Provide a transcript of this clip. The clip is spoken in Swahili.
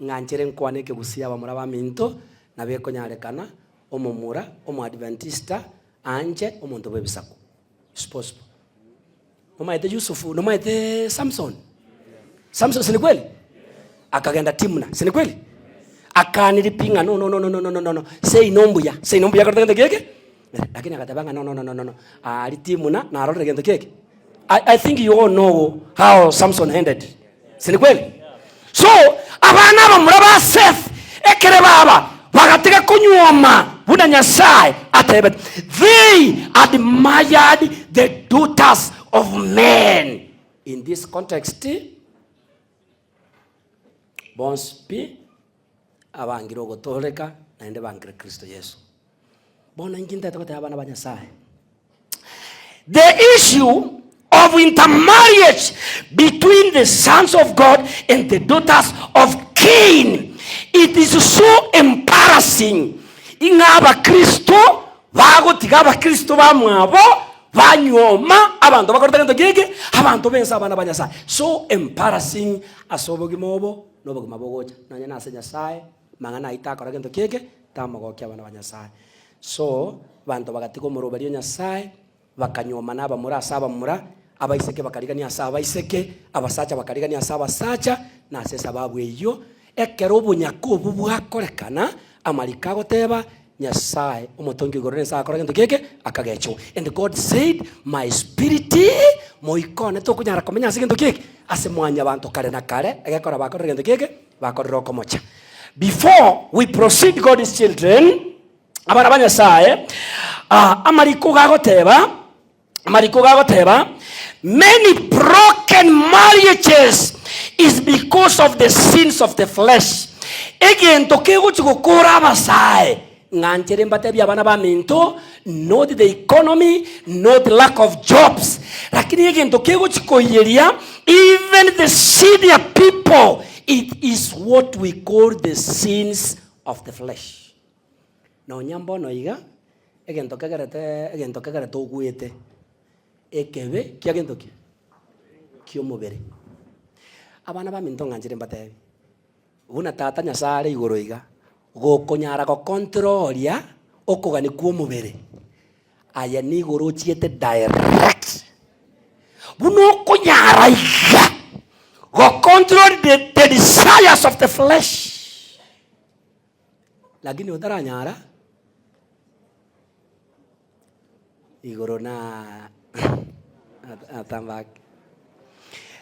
nganchere nkwane ke busia bamura ba minto na beko nyarekana omomura omoadventista anje omonto bebisako. It's possible. Nomaite Yusufu, nomaite Samson. Samson si kweli? Akagenda Timna, si kweli? Akanilipinga no. Sei nombuya katagenda keke. Lakini akatabanga no. Ali Timna na arole kagenda keke. I think you all know how Samson ended. Si kweli? So, abana bamura ba Seth ekere baba bagateka kunyoma buna Nyasaye atebe. They admired the daughters of men. In this context, bonspi abangiro gotoleka naende bangire Kristo Yesu. Bona nginta tokote abana ba Nyasaye. The issue of intermarriage between the sons of God and the daughters of Cain, it is so embarrassing. Ingaba Kristo bago tigaba Kristo bamwabo banyoma abantu bakorotagento gege abantu bensa abana ba Nyasaye. So embarrassing asobogi mobo nobogi mabogoja nanya nase Nyasaye mangana itaka ragento gege tamagokya abana ba Nyasaye. So bantu bagatiko murobariyo Nyasaye bakanyoma naba muri asaba mura abaiseke bakarigania asaba iseke abasacha bakarigania asaba sacha na sesa babu eyo ekero bunyako bubwakorekana amalika goteba Nyasaye omotongi gorene sa akora gento keke akagecho. And God said, my spirit moikone tokunyara komenya sigento keke ase mwanya bantu kare na kare agekora bakora gento keke bakorero komocha. Before we proceed, God's children, abana ba Nyasaye amariko gagoteba many broken marriages is because of the sins of the flesh. Again tokego chukura Masaye nganchere mbate byabana ba minto, not the economy, not lack of jobs. Lakini again tokego chikoyeria even the senior people, it is what we call the sins of the flesh. No nyambo no iga again tokegere toguete ekebe kiagento kiomobere abana ba minto nganchere mbate una tata Nyasaye igoro iga gokonyara go controlia okogani kuomobere aya ni igoro chiete direct buno konyara iga go control the desires of the flesh lakini utaranyara igoro na atambaki